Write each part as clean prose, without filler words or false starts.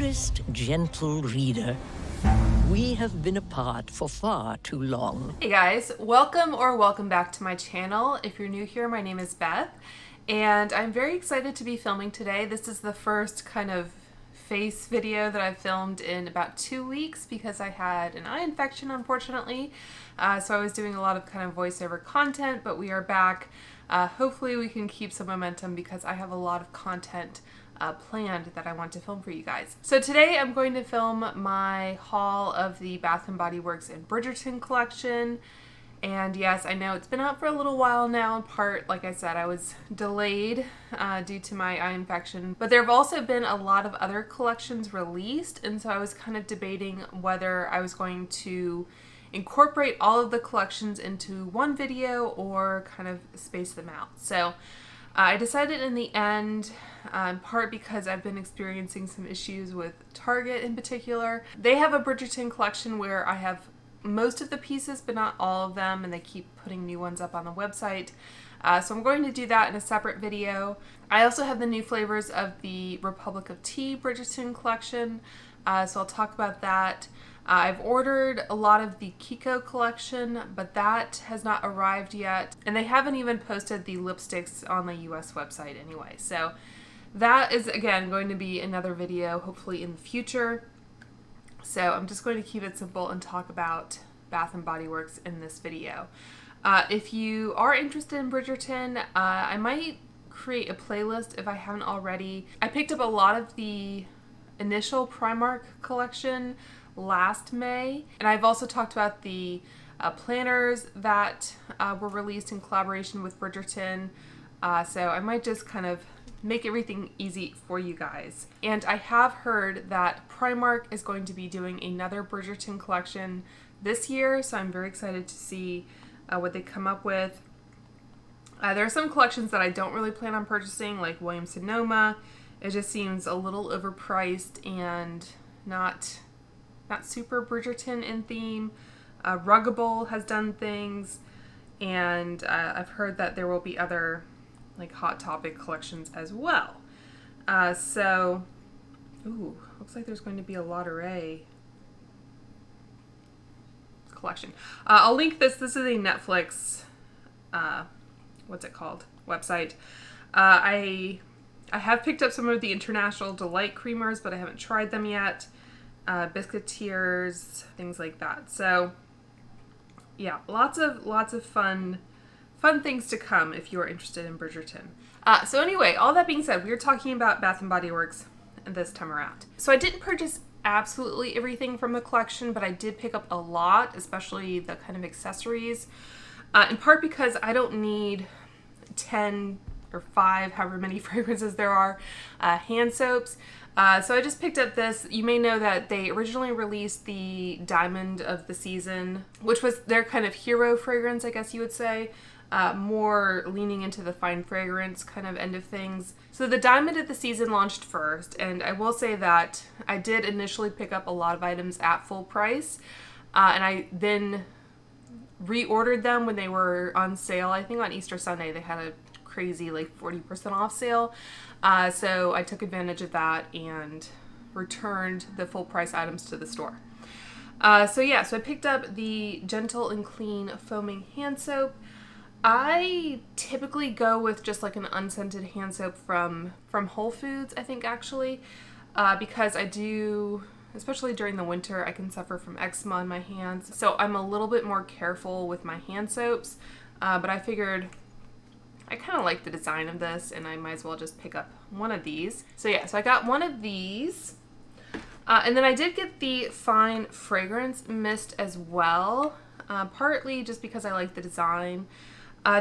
Dearest gentle reader, we have been apart for far too long. Hey guys, welcome back to my channel. If you're new here, my name is Beth, and I'm very excited to be filming today. This is the first kind of face video that I've filmed in about 2 weeks because I had an eye infection, unfortunately. So I was doing a lot of kind of voiceover content, but we are back. Hopefully we can keep some momentum because I have a lot of content planned that I want to film for you guys. So today I'm going to film my haul of the Bath & Body Works and Bridgerton collection. And yes, I know it's been out for a little while now. In part, like I said, I was delayed due to my eye infection. But there have also been a lot of other collections released, and so I was kind of debating whether I was going to incorporate all of the collections into one video or kind of space them out. So I decided in the end, in part because I've been experiencing some issues with Target in particular. They have a Bridgerton collection where I have most of the pieces, but not all of them, and they keep putting new ones up on the website. So I'm going to do that in a separate video. I also have the new flavors of the Republic of Tea Bridgerton collection, so I'll talk about that. I've ordered a lot of the Kiko collection, but that has not arrived yet, and they haven't even posted the lipsticks on the US website anyway. So that is, again, going to be another video, hopefully in the future. So I'm just going to keep it simple and talk about Bath & Body Works in this video. If you are interested in Bridgerton, I might create a playlist if I haven't already. I picked up a lot of the initial Primark collection last May, and I've also talked about the planners that were released in collaboration with Bridgerton. So I might just kind of make everything easy for you guys. And I have heard that Primark is going to be doing another Bridgerton collection this year, so I'm very excited to see what they come up with. There are some collections that I don't really plan on purchasing, like Williams-Sonoma. It just seems a little overpriced and not super Bridgerton in theme. Ruggable has done things, and I've heard that there will be other like Hot Topic collections as well. So, ooh, looks like there's going to be a Ladurée collection. I'll link this. This is a Netflix, what's it called? Website. I have picked up some of the International Delight creamers, but I haven't tried them yet. Biscuiteers, things like that. So, yeah, lots of fun things to come if you are interested in Bridgerton. So anyway, all that being said, we are talking about Bath & Body Works this time around. So I didn't purchase absolutely everything from the collection, but I did pick up a lot, especially the kind of accessories, in part because I don't need 10 or 5, however many fragrances there are, hand soaps. So I just picked up this. You may know that they originally released the Diamond of the Season, which was their kind of hero fragrance, I guess you would say. More leaning into the fine fragrance kind of end of things. So the Diamond of the Season launched first, and I will say that I did initially pick up a lot of items at full price, and I then reordered them when they were on sale. I think on Easter Sunday they had a crazy like 40% off sale, so I took advantage of that and returned the full price items to the store. So I picked up the Gentle and Clean Foaming Hand Soap. I typically go with just like an unscented hand soap from Whole Foods, I think actually, because I do, especially during the winter, I can suffer from eczema on my hands. So I'm a little bit more careful with my hand soaps, but I figured I kind of like the design of this and I might as well just pick up one of these. So I got one of these. And then I did get the Fine Fragrance Mist as well, partly just because I like the design.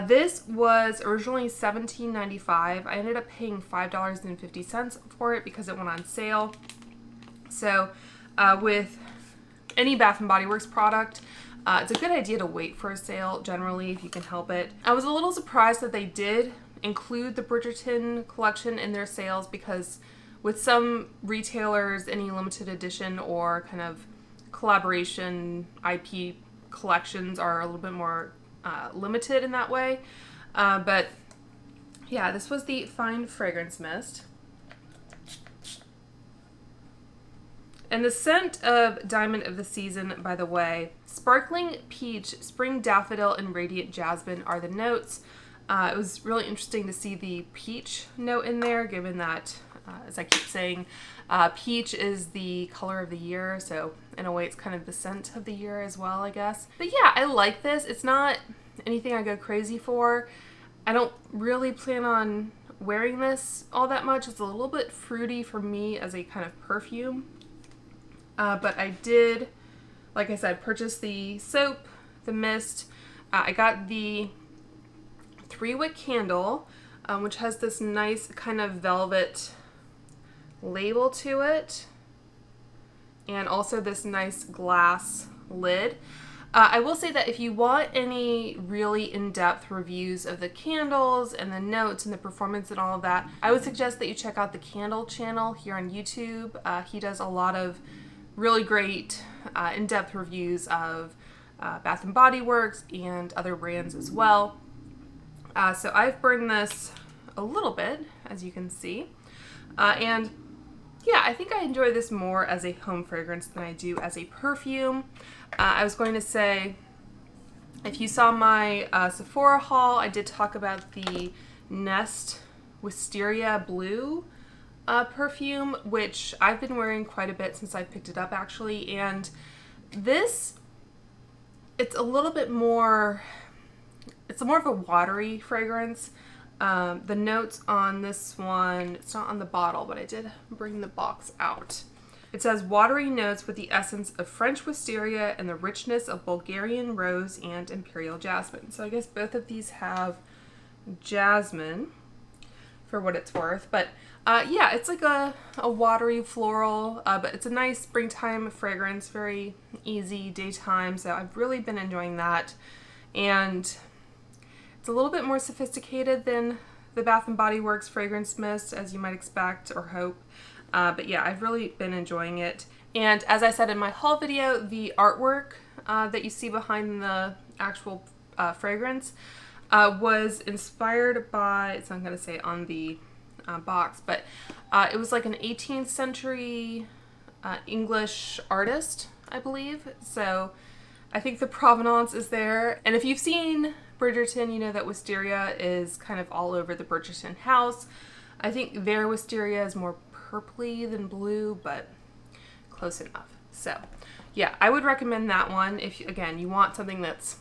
This was originally $17.95. I ended up paying $5.50 for it because it went on sale. So with any Bath & Body Works product, it's a good idea to wait for a sale generally if you can help it. I was a little surprised that they did include the Bridgerton collection in their sales because with some retailers, any limited edition or kind of collaboration IP collections are a little bit more limited in that way. But yeah, this was the Fine Fragrance Mist. And the scent of Diamond of the Season, by the way, Sparkling Peach, Spring Daffodil, and Radiant Jasmine are the notes. It was really interesting to see the peach note in there, given that, as I keep saying, peach is the color of the year, so in a way it's kind of the scent of the year as well, I guess. But yeah, I like this. It's not anything I go crazy for. I don't really plan on wearing this all that much. It's a little bit fruity for me as a kind of perfume. But I did, like I said, purchase the soap, the mist. I got the 3-wick candle, which has this nice kind of velvet label to it, and also this nice glass lid. I will say that if you want any really in-depth reviews of the candles and the notes and the performance and all of that, I would suggest that you check out the Candle channel here on YouTube. He does a lot of really great in-depth reviews of Bath & Body Works and other brands as well. So I've burned this a little bit, as you can see. And yeah, I think I enjoy this more as a home fragrance than I do as a perfume. I was going to say, if you saw my Sephora haul, I did talk about the Nest Wisteria Blue perfume, which I've been wearing quite a bit since I picked it up, actually. And this, it's a little bit more, it's more of a watery fragrance. The notes on this one, it's not on the bottle, but I did bring the box out. It says watery notes with the essence of French wisteria and the richness of Bulgarian rose and imperial jasmine. So I guess both of these have jasmine, for what it's worth. But yeah, it's like a watery floral, but it's a nice springtime fragrance, very easy daytime. So I've really been enjoying that. And it's a little bit more sophisticated than the Bath & Body Works fragrance mist, as you might expect or hope. But yeah, I've really been enjoying it. And as I said in my haul video, the artwork that you see behind the actual fragrance was inspired by, it's not going to say on the box, but it was like an 18th century English artist, I believe. So I think the provenance is there. And if you've seen Bridgerton, you know that wisteria is kind of all over the Bridgerton house. I think their wisteria is more purpley than blue, but close enough. So yeah, I would recommend that one if, again, you want something that's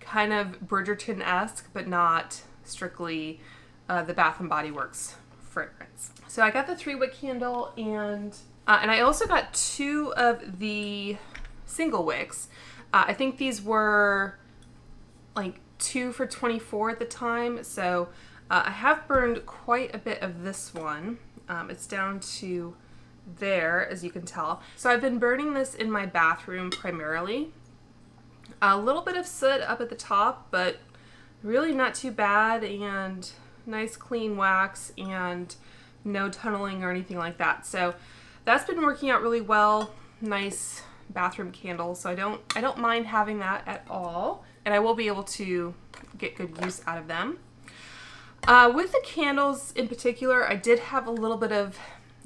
kind of Bridgerton-esque, but not strictly the Bath & Body Works fragrance. So I got the 3-wick candle, and I also got 2 of the single wicks. I think these were like 2 for $24 at the time, so I have burned quite a bit of this one. It's down to there, as you can tell. So I've been burning this in my bathroom primarily. A little bit of soot up at the top, but really not too bad, and nice clean wax and no tunneling or anything like that. So that's been working out really well. Nice bathroom candle, so I don't mind having that at all, and I will be able to get good use out of them. With the candles in particular, I did have a little bit of,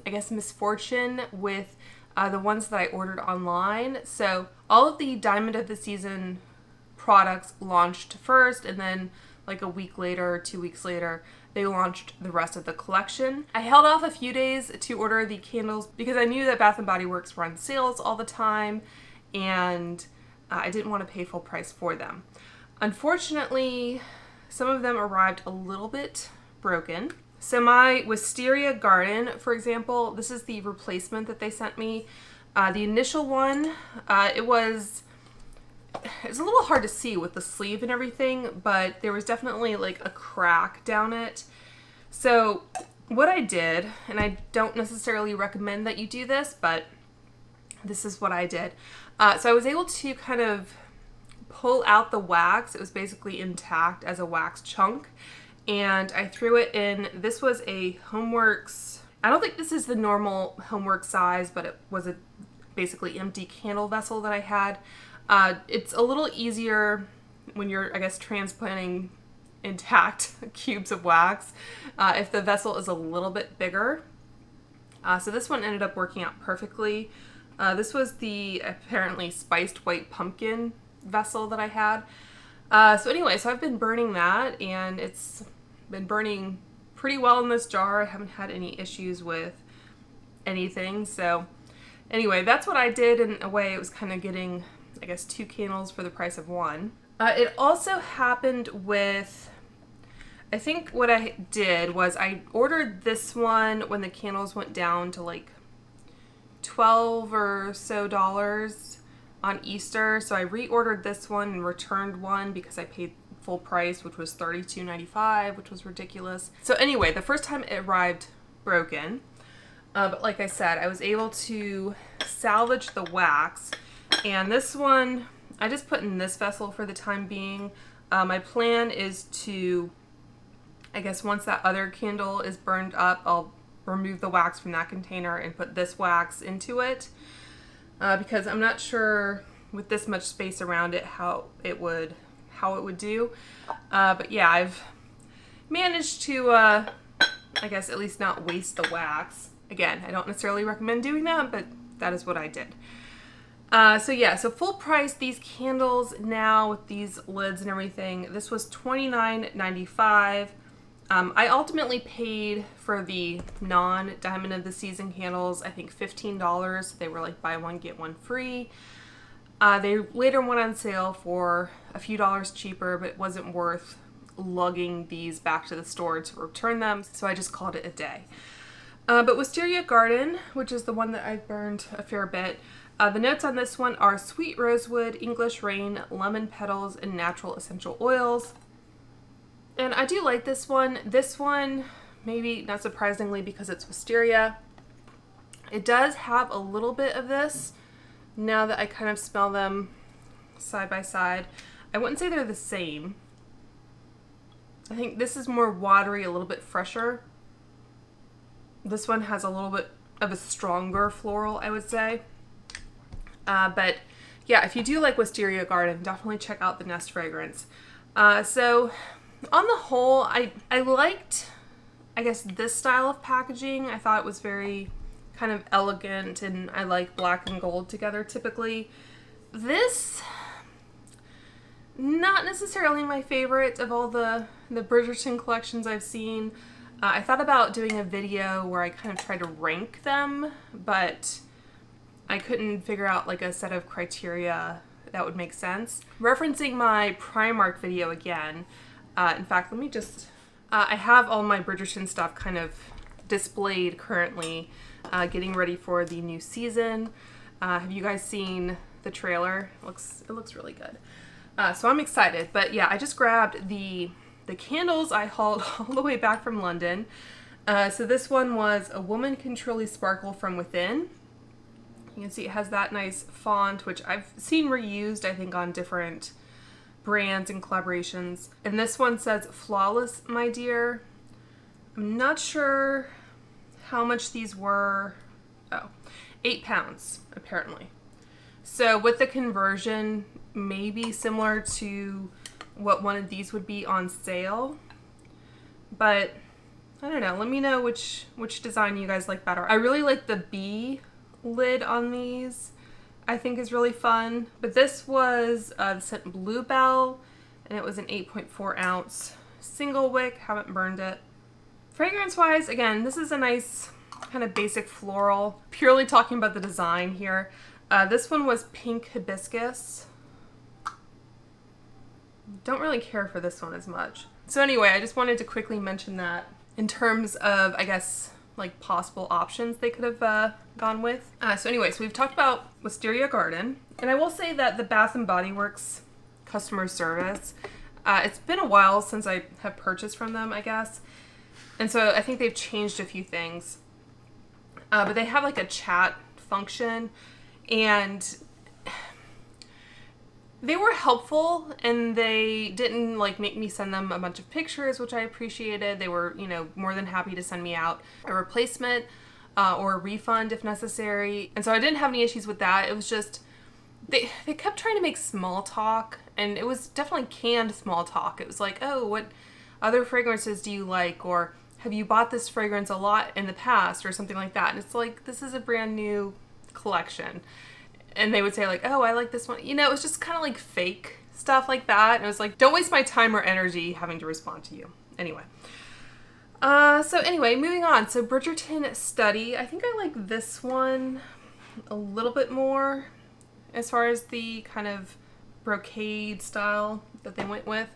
I guess, misfortune with the ones that I ordered online. So all of the Diamond of the Season products launched first, and then like a week later or 2 weeks later, they launched the rest of the collection. I held off a few days to order the candles because I knew that Bath & Body Works were on sales all the time, and I didn't want to pay full price for them. Unfortunately, some of them arrived a little bit broken. So my Wisteria Garden, for example, this is the replacement that they sent me. The initial one, it's a little hard to see with the sleeve and everything, but there was definitely like a crack down it. So what I did, and I don't necessarily recommend that you do this, but this is what I did. So I was able to kind of pull out the wax. It was basically intact as a wax chunk, and I threw it in. This was a Homeworks, I don't think this is the normal Homeworks size, but it was a basically empty candle vessel that I had. It's a little easier when you're, I guess, transplanting intact cubes of wax if the vessel is a little bit bigger. So this one ended up working out perfectly. This was the apparently spiced white pumpkin vessel that I had. So anyway, so I've been burning that, and it's been burning pretty well in this jar. I haven't had any issues with anything. So anyway, that's what I did. In a way, it was kind of getting, I guess, 2 candles for the price of 1. It also happened with, I think what I did was I ordered this one when the candles went down to like $12 or so on Easter. So I reordered this one and returned one because I paid full price, which was $32.95, which was ridiculous. So anyway, the first time it arrived broken. But like I said, I was able to salvage the wax. And this one, I just put in this vessel for the time being. My plan is to, I guess once that other candle is burned up, I'll remove the wax from that container and put this wax into it. Because I'm not sure with this much space around it how it would do. But yeah, I've managed to, I guess, at least not waste the wax. Again, I don't necessarily recommend doing that, but that is what I did. So yeah, so full price, these candles now with these lids and everything, this was $29.95. I ultimately paid for the non-Diamond of the Season candles, I think $15. They were like buy one, get one free. They later went on sale for a few dollars cheaper, but it wasn't worth lugging these back to the store to return them, so I just called it a day. But Wisteria Garden, which is the one that I've burned a fair bit, the notes on this one are sweet rosewood, English rain, lemon petals, and natural essential oils. And I do like this one. This one, maybe not surprisingly because it's Wisteria, it does have a little bit of this now that I kind of smell them side by side. I wouldn't say they're the same. I think this is more watery, a little bit fresher. This one has a little bit of a stronger floral, I would say. But yeah, if you do like Wisteria Garden, definitely check out the Nest fragrance. So on the whole, I liked, I guess, this style of packaging. I thought it was very kind of elegant, and I like black and gold together typically. This, not necessarily my favorite of all the Bridgerton collections I've seen. I thought about doing a video where I kind of tried to rank them, but I couldn't figure out like a set of criteria that would make sense. Referencing my Primark video again, in fact, let me just, I have all my Bridgerton stuff kind of displayed currently, getting ready for the new season. Have you guys seen the trailer? It looks really good. So I'm excited, but yeah, I just grabbed the candles I hauled all the way back from London. So this one was A Woman Can Truly Sparkle From Within. You can see it has that nice font, which I've seen reused, I think, on different brands and collaborations. And this one says Flawless, My Dear. I'm not sure how much these were. Oh, 8 pounds, apparently. So with the conversion, maybe similar to what one of these would be on sale, but I don't know. Let me know which design you guys like better. I really like the bee lid on these. I think is really fun. But this was the scent Bluebell, and it was an 8.4 ounce single wick. Haven't burned it. Fragrance wise, again, this is a nice kind of basic floral. Purely talking about the design here. This one was Pink Hibiscus. Don't really care for this one as much. So anyway, I just wanted to quickly mention that in terms of, I guess, like possible options they could have gone with. So anyway, so we've talked about Wisteria Garden, and I will say that the Bath & Body Works customer service, it's been a while since I have purchased from them, I guess. And so I think they've changed a few things. But they have like a chat function, and they were helpful, and they didn't like make me send them a bunch of pictures, which I appreciated. They were, you know, more than happy to send me out a replacement or a refund if necessary. And so I didn't have any issues with that. It was just, they kept trying to make small talk, and it was definitely canned small talk. It was like, oh, what other fragrances do you like? Or have you bought this fragrance a lot in the past or something like that? And it's like, this is a brand new collection. And they would say like, oh, I like this one. You know, it was just kind of like fake stuff like that. And it was like, don't waste my time or energy having to respond to you. Anyway. So anyway, moving on. So Bridgerton Study. I think I like this one a little bit more as far as the kind of brocade style that they went with.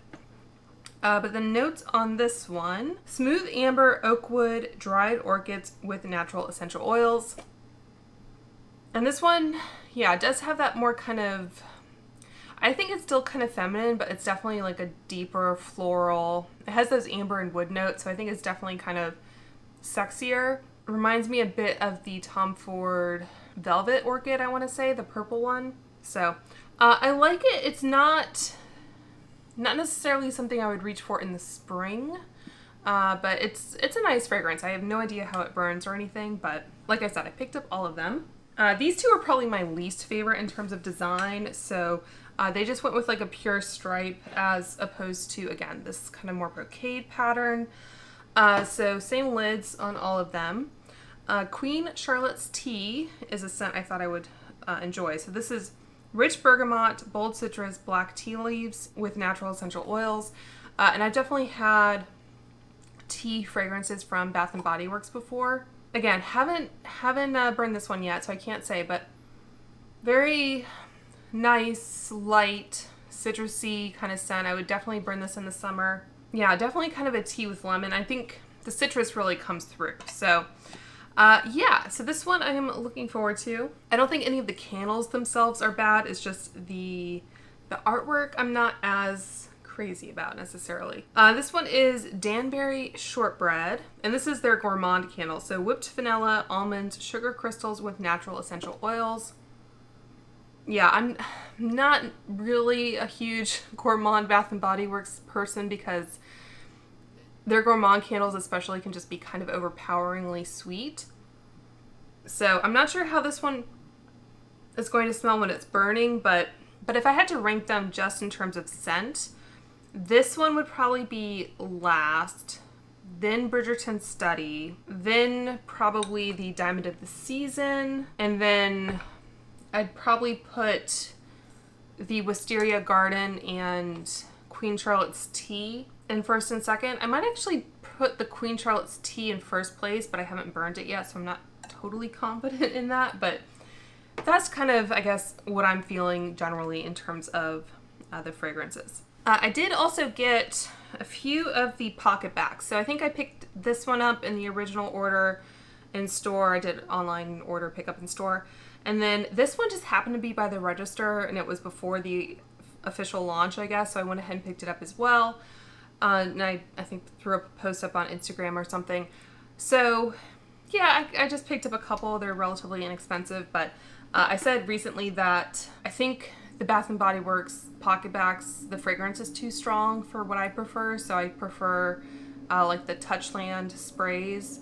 But the notes on this one: smooth amber, oak wood, dried orchids with natural essential oils. And this one, yeah, it does have that more kind of, I think it's still kind of feminine, but it's definitely like a deeper floral. It has those amber and wood notes, so I think it's definitely kind of sexier. It reminds me a bit of the Tom Ford Velvet Orchid, I want to say, the purple one. So I like it. It's not necessarily something I would reach for in the spring, but it's a nice fragrance. I have no idea how it burns or anything, but like I said, I picked up all of them. These two are probably my least favorite in terms of design, so they just went with like a pure stripe as opposed to, again, this kind of more brocade pattern. So same lids on all of them. Queen Charlotte's Tea is a scent I thought I would enjoy. So this is rich bergamot, bold citrus, black tea leaves with natural essential oils. And I've definitely had tea fragrances from Bath & Body Works before. Again, haven't burned this one yet, so I can't say, but very nice, light, citrusy kind of scent. I would definitely burn this in the summer. Yeah, definitely kind of a tea with lemon. I think the citrus really comes through. So, yeah, so this one I am looking forward to. I don't think any of the candles themselves are bad. It's just the artwork I'm not as crazy about necessarily. This one is Danbury Shortbread, and this is their gourmand candle. So whipped vanilla, almonds, sugar crystals with natural essential oils. Yeah, I'm not really a huge gourmand Bath & Body Works person because their gourmand candles especially can just be kind of overpoweringly sweet. So I'm not sure how this one is going to smell when it's burning, but if I had to rank them just in terms of scent, this one would probably be last, then Bridgerton Study, then probably the Diamond of the Season, and then I'd probably put the Wisteria Garden and Queen Charlotte's Tea in first and second. I might actually put the Queen Charlotte's Tea in first place, but I haven't burned it yet, so I'm not totally confident in that. But that's kind of, I guess, what I'm feeling generally in terms of the fragrances. I did also get a few of the PocketBacs. So I think I picked this one up in the original order in store. I did online order, pickup in store. And then this one just happened to be by the register, and it was before the official launch, I guess. So I went ahead and picked it up as well. And I think threw a post up on Instagram or something. So yeah, I just picked up a couple. They're relatively inexpensive, but I said recently that I think the Bath & Body Works PocketBacs, the fragrance is too strong for what I prefer. So I prefer like the Touchland sprays.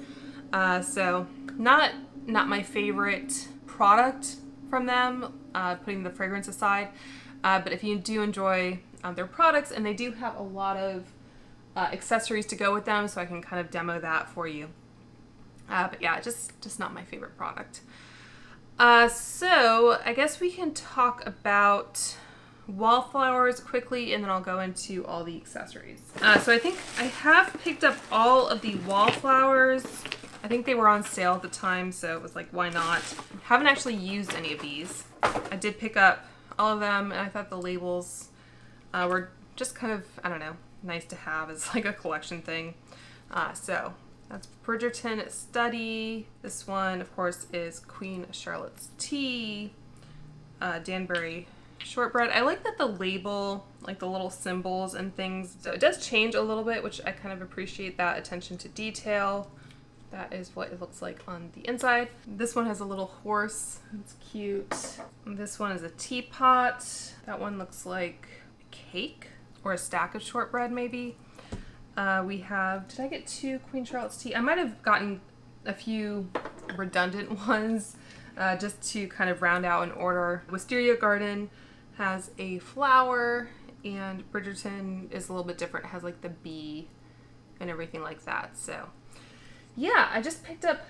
So not my favorite product from them, putting the fragrance aside. But if you do enjoy their products, and they do have a lot of accessories to go with them, so I can kind of demo that for you. But yeah, just not my favorite product. So I guess we can talk about Wallflowers quickly, and then I'll go into all the accessories. So I think I have picked up all of the Wallflowers. I think they were on sale at the time, so it was like, why not? Haven't actually used any of these. I did pick up all of them, and I thought the labels were just kind of, I don't know, nice to have as like a collection thing. So that's Bridgerton Study. This one, of course, is Queen Charlotte's Tea. Danbury Shortbread. I like that the label, like the little symbols and things, so it does change a little bit, which I kind of appreciate that attention to detail. That is what it looks like on the inside. This one has a little horse. It's cute. This one is a teapot. That one looks like a cake or a stack of shortbread maybe. We have, did I get 2 Queen Charlotte's Tea? I might have gotten a few redundant ones just to kind of round out an order. Wisteria Garden has a flower, and Bridgerton is a little bit different. It has like the bee and everything like that. So yeah, I just picked up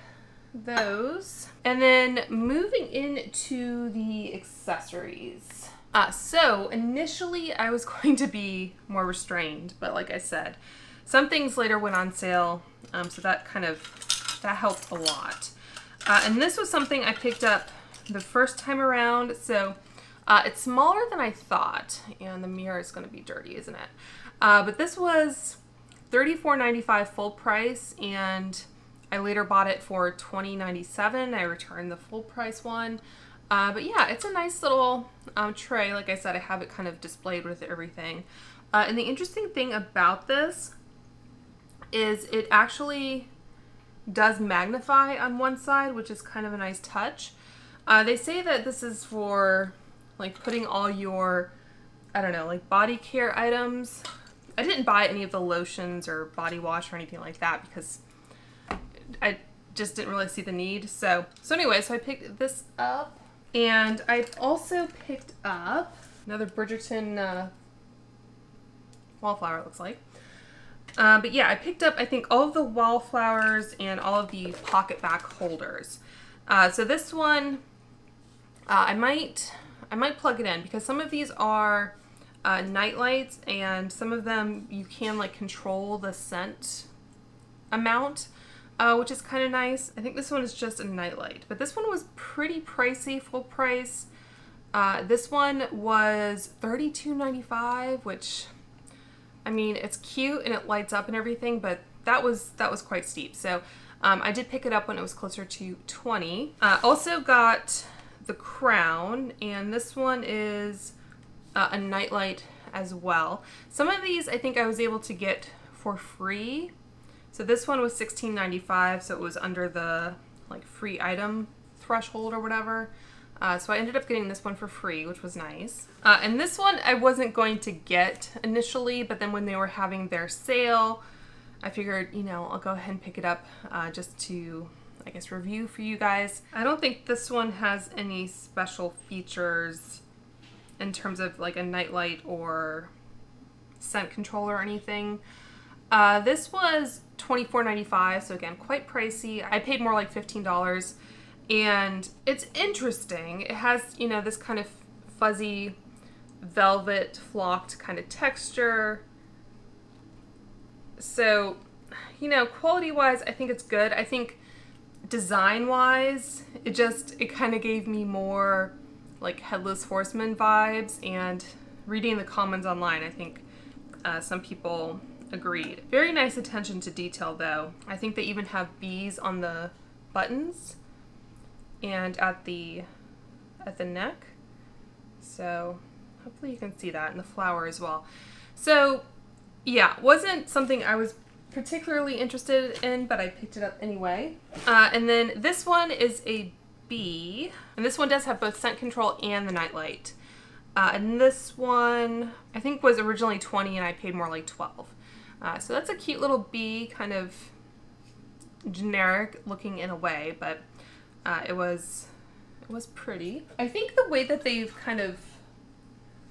those. And then moving into the accessories. So initially I was going to be more restrained, but like I said, some things later went on sale, so that helped a lot. And this was something I picked up the first time around, so it's smaller than I thought, and the mirror is going to be dirty, isn't it? But this was $34.95 full price, and I later bought it for $20.97. I returned the full price one. But yeah, it's a nice little tray. Like I said, I have it kind of displayed with everything. And the interesting thing about this is it actually does magnify on one side, which is kind of a nice touch. They say that this is for like putting all your, I don't know, like body care items. I didn't buy any of the lotions or body wash or anything like that because I just didn't really see the need. So anyway, so I picked this up, and I also picked up another Bridgerton Wallflower, it looks like. But yeah, I picked up, I think, all of the Wallflowers and all of the PocketBac Holders. So this one, I might plug it in because some of these are night lights, and some of them you can like control the scent amount, which is kind of nice. I think this one is just a night light, but this one was pretty pricey, full price. This one was $32.95, which, I mean, it's cute and it lights up and everything, but that was quite steep. So I did pick it up when it was closer to $20. Also got the Crown, and this one is a nightlight as well. Some of these I think I was able to get for free. So this one was $16.95, so it was under the like free item threshold or whatever. So I ended up getting this one for free, which was nice. And this one I wasn't going to get initially, but then when they were having their sale, I figured, you know, I'll go ahead and pick it up just to, I guess, review for you guys. I don't think this one has any special features in terms of like a nightlight or scent controller or anything. This was $24.95, so again, quite pricey. I paid more like $15, and it's interesting. It has, you know, this kind of fuzzy velvet flocked kind of texture. So, you know, quality-wise, I think it's good. I think design-wise, it kind of gave me more like Headless Horseman vibes, and reading the comments online, I think some people agreed. Very nice attention to detail though. I think they even have bees on the buttons and at the neck. So hopefully you can see that, and the flower as well. So yeah, wasn't something I was particularly interested in, but I picked it up anyway. And then this one is a bee, and this one does have both scent control and the nightlight. And this one I think was originally $20, and I paid more like $12. So that's a cute little bee, kind of generic looking in a way, but it was pretty. I think the way that they've kind of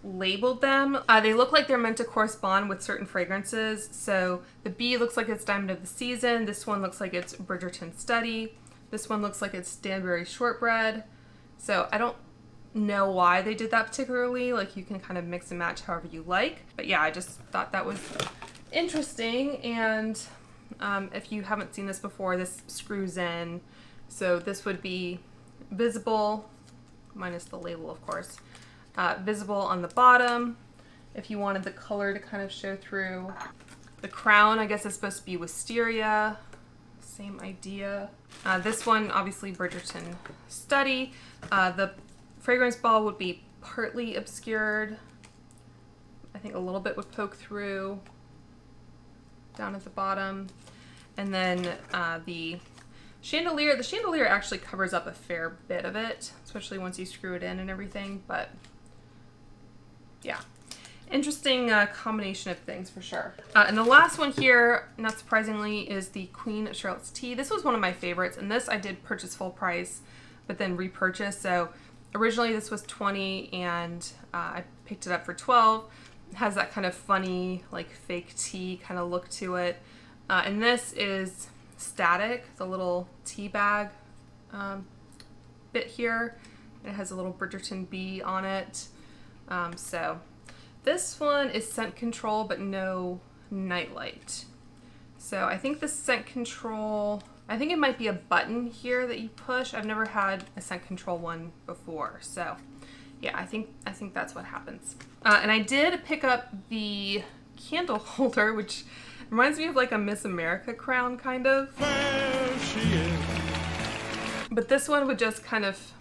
labeled them, they look like they're meant to correspond with certain fragrances. So the bee looks like it's Diamond of the Season. This one looks like it's Bridgerton Study. This one looks like it's Danbury Shortbread. So I don't know why they did that particularly. Like, you can kind of mix and match however you like. But yeah, I just thought that was interesting. And if you haven't seen this before, this screws in. So this would be visible, minus the label, of course. Visible on the bottom if you wanted the color to kind of show through. The crown, I guess, is supposed to be Wisteria. Same idea. This one, obviously, Bridgerton Study. The fragrance ball would be partly obscured. I think a little bit would poke through down at the bottom. And then the chandelier actually covers up a fair bit of it, especially once you screw it in and everything. But yeah, interesting combination of things for sure. And the last one here, not surprisingly, is the Queen Charlotte's Tea. This was one of my favorites, and this I did purchase full price, but then repurchase. So originally this was $20, and I picked it up for $12. It has that kind of funny, like fake tea kind of look to it. And this is static, the little tea bag bit here. It has a little Bridgerton bee on it. So this one is scent control, but no nightlight. So I think the scent control, I think it might be a button here that you push. I've never had a scent control one before. So yeah, I think that's what happens. And I did pick up the candle holder, which reminds me of like a Miss America crown kind of. There she is. But this one would just kind of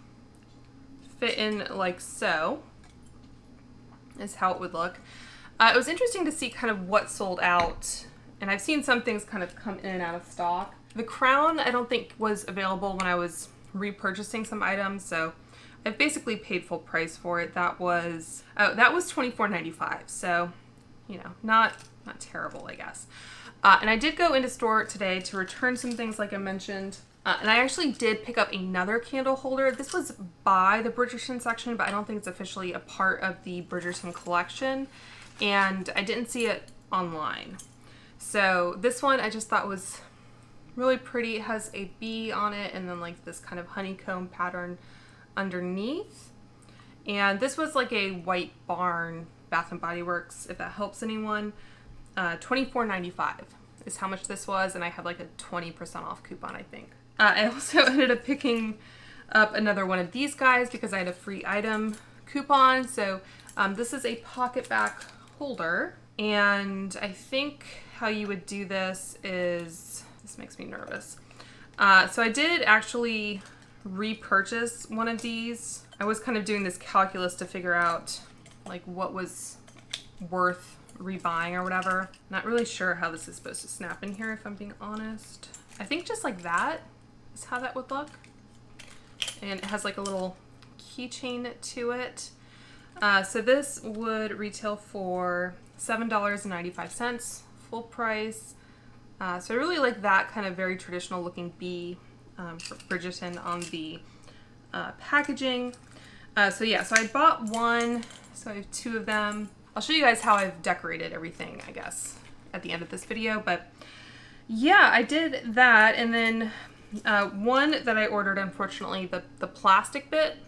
fit in like so, is how it would look. It was interesting to see kind of what sold out, and I've seen some things kind of come in and out of stock. The crown I don't think was available when I was repurchasing some items, so I've basically paid full price for it. That was $24.95, so you know, not terrible, I guess. And I did go into store today to return some things like I mentioned. And I actually did pick up another candle holder. This was by the Bridgerton section, but I don't think it's officially a part of the Bridgerton collection. And I didn't see it online. So this one I just thought was really pretty. It has a bee on it and then like this kind of honeycomb pattern underneath. And this was like a White Barn Bath & Body Works, if that helps anyone. $24.95 is how much this was, and I had like a 20% off coupon, I think. I also ended up picking up another one of these guys because I had a free item coupon. So this is a PocketBac holder, and I think how you would do this is, this makes me nervous. So I did actually repurchase one of these. I was kind of doing this calculus to figure out like what was worth rebuying or whatever. Not really sure how this is supposed to snap in here, if I'm being honest. I think just like that is how that would look. And it has like a little keychain to it. So this would retail for $7.95 full price. So I really like that kind of very traditional looking bee for Bridgerton on the packaging. So yeah, so I bought one, so I have two of them. I'll show you guys how I've decorated everything, I guess, at the end of this video. But yeah, I did that. And then one that I ordered, unfortunately, the plastic bit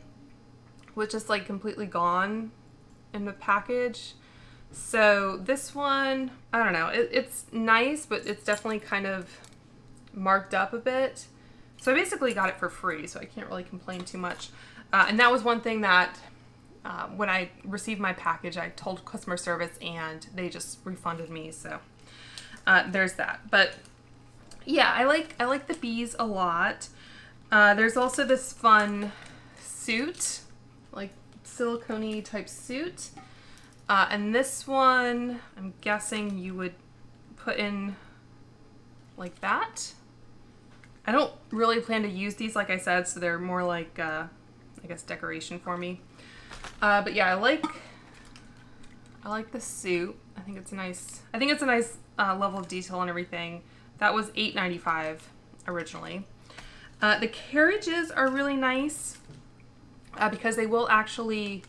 was just like completely gone in the package. So this one, I don't know, it's nice, but it's definitely kind of marked up a bit. So I basically got it for free, so I can't really complain too much. And that was one thing that when I received my package, I told customer service and they just refunded me. So there's that. But yeah, I like the bees a lot. There's also this fun suit, like silicone-y type suit. And this one, I'm guessing you would put in like that. I don't really plan to use these, like I said, so they're more like, I guess, decoration for me. But yeah, I like the suit. I think it's a nice level of detail and everything. That was $8.95 originally. The carriages are really nice because they will actually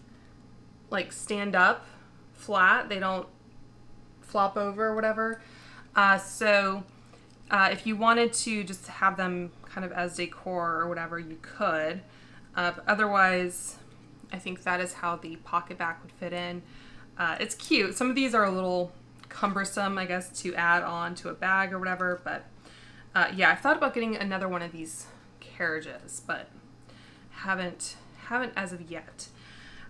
like stand up flat. They don't flop over or whatever. So if you wanted to just have them kind of as decor or whatever, you could. But otherwise, I think that is how the PocketBac would fit in. It's cute. Some of these are a little cumbersome, I guess, to add on to a bag or whatever. But yeah, I thought about getting another one of these carriages, but haven't as of yet.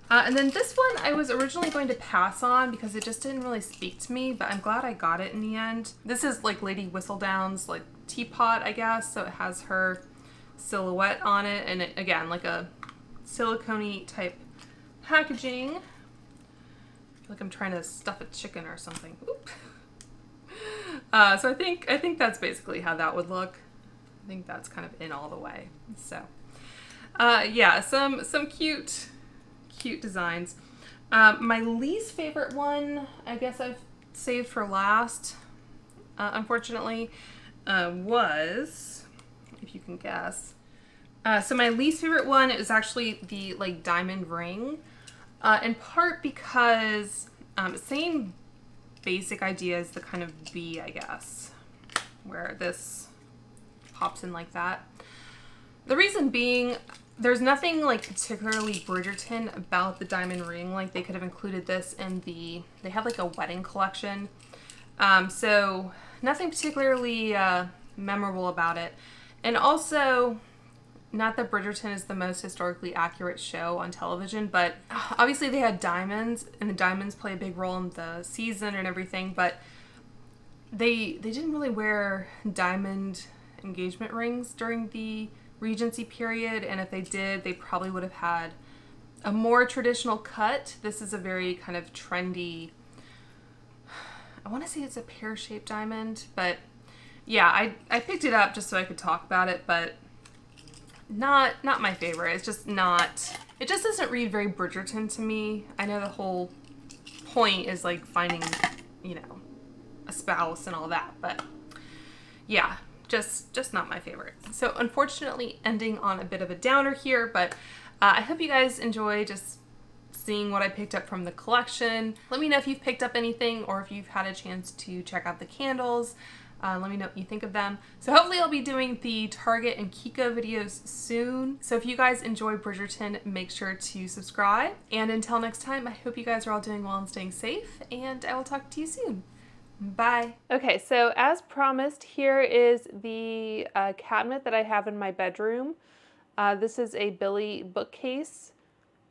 And then this one I was originally going to pass on because it just didn't really speak to me, but I'm glad I got it in the end. This is like Lady Whistledown's like teapot, I guess. So it has her silhouette on it, and it, again, like a silicone-y type packaging. I feel like I'm trying to stuff a chicken or something. Oop. So I think that's basically how that would look. I think that's kind of in all the way. So yeah, some cute designs. My least favorite one, I guess I've saved for last, unfortunately, was, if you can guess. So my least favorite one is actually the like diamond ring, in part because same basic idea as the kind of bee, I guess, where this pops in like that. The reason being, there's nothing like particularly Bridgerton about the diamond ring. Like they could have included this in they have like a wedding collection. So nothing particularly memorable about it. And also, not that Bridgerton is the most historically accurate show on television, but obviously they had diamonds, and the diamonds play a big role in the season and everything, but they didn't really wear diamond engagement rings during the Regency period, and if they did, they probably would have had a more traditional cut. This is a very kind of trendy, I want to say it's a pear-shaped diamond, but yeah, I picked it up just so I could talk about it, but not my favorite. It's just not, it just doesn't read very Bridgerton to me. I know the whole point is like finding, you know, a spouse and all that, but yeah, just not my favorite. So unfortunately ending on a bit of a downer here, but I hope you guys enjoy just seeing what I picked up from the collection. Let me know if you've picked up anything or if you've had a chance to check out the candles. Let me know what you think of them. So hopefully I'll be doing the Target and Kiko videos soon. So if you guys enjoy Bridgerton, make sure to subscribe. And until next time, I hope you guys are all doing well and staying safe, and I will talk to you soon. Bye. Okay, so as promised, here is the cabinet that I have in my bedroom. This is a Billy bookcase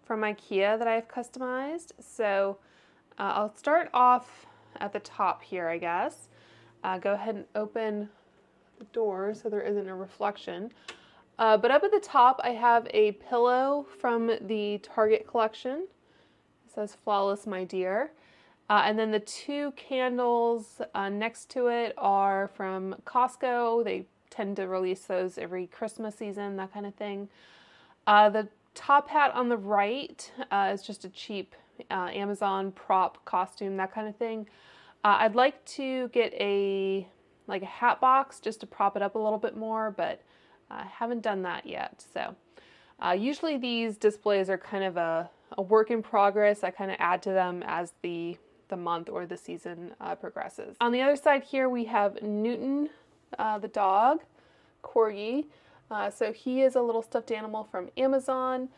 from IKEA that I have customized. So I'll start off at the top here, I guess. Go ahead and open the door so there isn't a reflection. But up at the top, I have a pillow from the Target collection. It says "Flawless, my dear." And then the two candles next to it are from Costco. They tend to release those every Christmas season, that kind of thing. The top hat on the right is just a cheap Amazon prop costume, that kind of thing. I'd like to get a hat box just to prop it up a little bit more, but I haven't done that yet. So usually these displays are kind of a work in progress. I kind of add to them as the month or the season progresses. On the other side here we have Newton, the dog, Corgi. So he is a little stuffed animal from Amazon.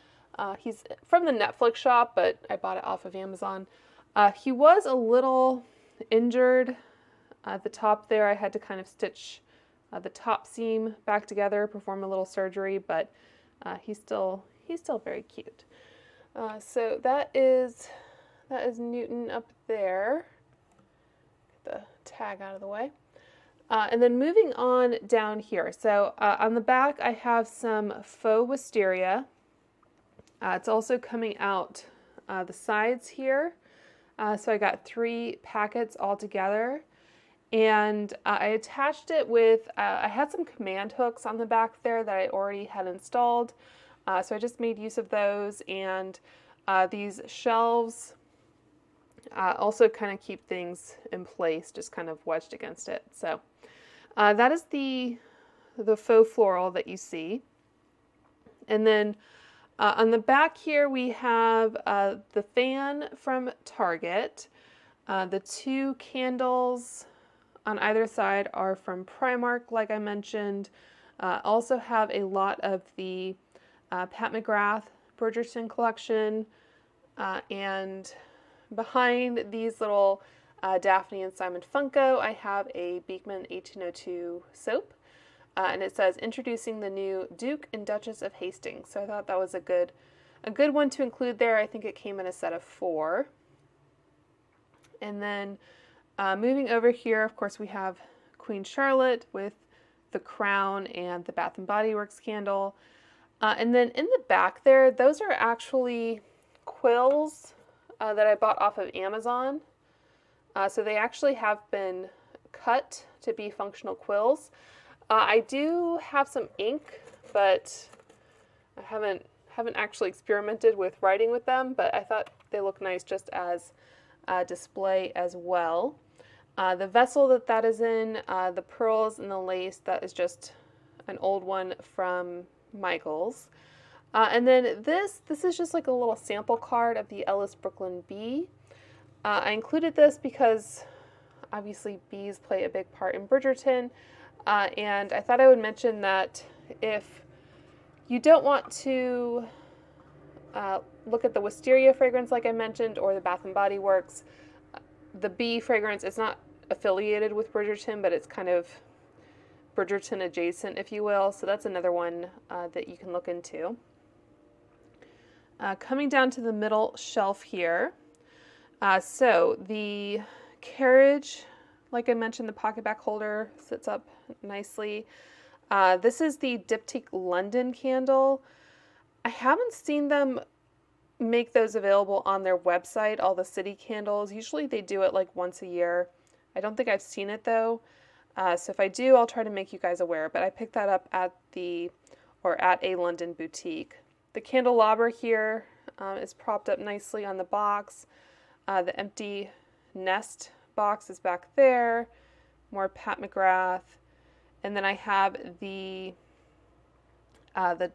He's from the Netflix shop, but I bought it off of Amazon. He was a little injured at the top there. I had to kind of stitch the top seam back together, perform a little surgery, but he's still very cute. So that is Newton up there. Get the tag out of the way. And then moving on down here. So on the back I have some faux wisteria. It's also coming out the sides here. So I got 3 packets all together, and I attached it with, I had some command hooks on the back there that I already had installed. So I just made use of those, and these shelves also kind of keep things in place, just kind of wedged against it. So that is the faux floral that you see. And then on the back here we have the fan from Target. The 2 candles on either side are from Primark, like I mentioned. Also have a lot of the Pat McGrath Bridgerton collection. And behind these little Daphne and Simon Funko, I have a Beekman 1802 soap. And it says, introducing the new Duke and Duchess of Hastings. So I thought that was a good one to include there. I think it came in a set of 4. And then moving over here, of course, we have Queen Charlotte with the crown and the Bath and Body Works candle. And then in the back there, those are actually quills that I bought off of Amazon. So they actually have been cut to be functional quills. I do have some ink, but I haven't actually experimented with writing with them, but I thought they look nice just as a display as well. The vessel that is in, the pearls and the lace, that is just an old one from Michaels. And then this is just like a little sample card of the Ellis Brooklyn bee. I included this because obviously bees play a big part in Bridgerton. And I thought I would mention that if you don't want to look at the Wisteria fragrance like I mentioned, or the Bath & Body Works, the Bee fragrance is not affiliated with Bridgerton, but it's kind of Bridgerton adjacent, if you will. So that's another one that you can look into. Coming down to the middle shelf here. So the carriage, like I mentioned, the PocketBac holder sits up nicely. This is the Diptyque London candle. I haven't seen them make those available on their website, all the city candles. Usually they do it like once a year. I don't think I've seen it though. So if I do, I'll try to make you guys aware, but I picked that up at a London boutique. The candelabra here is propped up nicely on the box. The empty nest box is back there. More Pat McGrath. And then I have the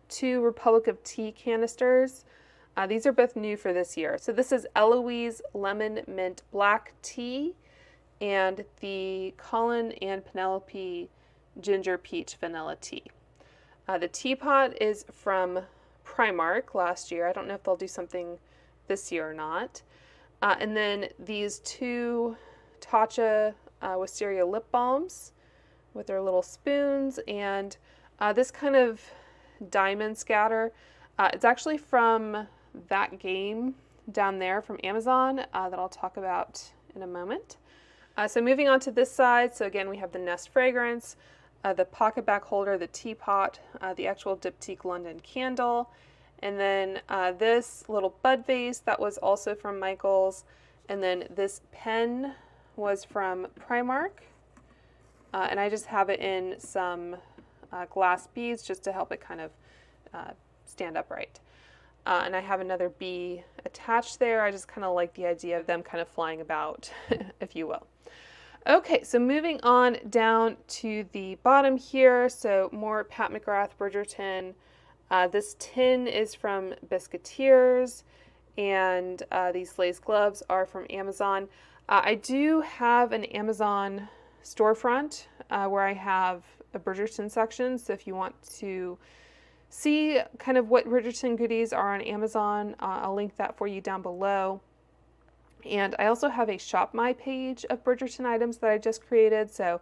2 Republic of Tea canisters. These are both new for this year. So this is Eloise Lemon Mint Black Tea and the Colin and Penelope Ginger Peach Vanilla Tea. The teapot is from Primark last year. I don't know if they'll do something this year or not. And then these 2 Tatcha Wisteria lip balms with their little spoons, and this kind of diamond scatter. It's actually from that game down there from Amazon that I'll talk about in a moment. So moving on to this side, so again we have the Nest fragrance, the PocketBac holder, the teapot, the actual Diptyque London candle, and then this little bud vase that was also from Michael's, and then this pen was from Primark, and I just have it in some glass beads just to help it kind of stand upright. And I have another bee attached there. I just kind of like the idea of them kind of flying about, if you will. Okay, so moving on down to the bottom here, so more Pat McGrath Bridgerton. This tin is from Biscuiteers, and these lace gloves are from Amazon. I do have an Amazon storefront where I have a Bridgerton section, so if you want to see kind of what Bridgerton goodies are on Amazon, I'll link that for you down below. And I also have a Shop My page of Bridgerton items that I just created, so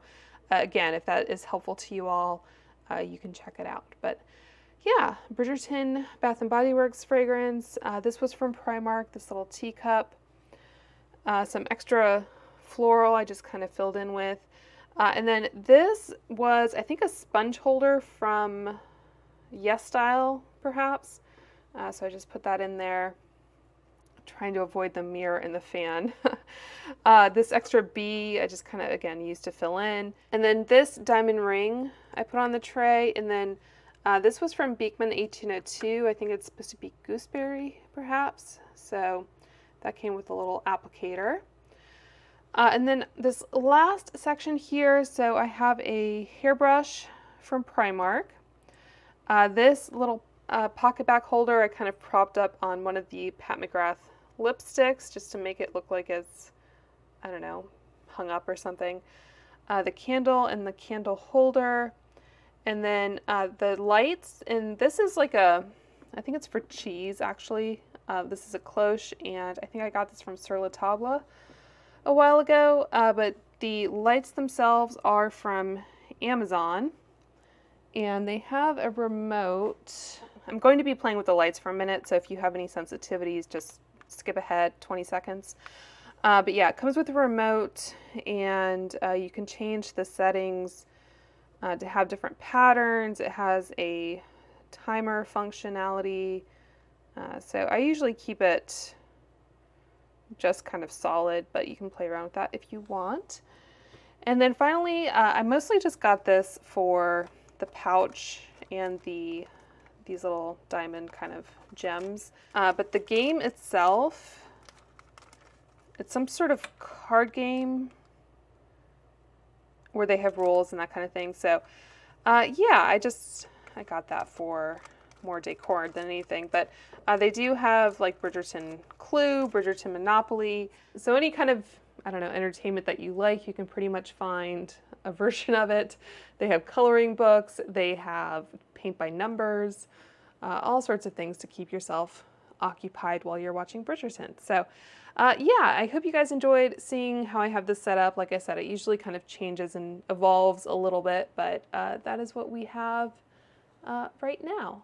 again, if that is helpful to you all, you can check it out. But yeah, Bridgerton Bath & Body Works fragrance. This was from Primark, this little teacup. Some extra floral I just kind of filled in with. And then this was, I think, a sponge holder from Yes Style, perhaps. So I just put that in there, trying to avoid the mirror and the fan. This extra bee I just kind of, again, used to fill in. And then this diamond ring I put on the tray. And then this was from Beekman 1802. I think it's supposed to be gooseberry, perhaps. So that came with a little applicator. And then this last section here, so I have a hairbrush from Primark. This little PocketBac holder I kind of propped up on one of the Pat McGrath lipsticks just to make it look like it's, I don't know, hung up or something. The candle and the candle holder. And then the lights, and this is like a, I think it's for cheese actually. This is a cloche, and I think I got this from Sur La Table a while ago, but the lights themselves are from Amazon, and they have a remote. I'm going to be playing with the lights for a minute, so if you have any sensitivities, just skip ahead 20 seconds. But yeah, it comes with a remote, and you can change the settings to have different patterns. It has a timer functionality. So I usually keep it just kind of solid, but you can play around with that if you want. And then finally, I mostly just got this for the pouch and these little diamond kind of gems. But the game itself, it's some sort of card game where they have rules and that kind of thing. So yeah, I got that for more decor than anything, but they do have like Bridgerton Clue, Bridgerton Monopoly. So any kind of, I don't know, entertainment that you like, you can pretty much find a version of it. They have coloring books. They have paint by numbers, all sorts of things to keep yourself occupied while you're watching Bridgerton. So yeah, I hope you guys enjoyed seeing how I have this set up. Like I said, it usually kind of changes and evolves a little bit, but that is what we have right now.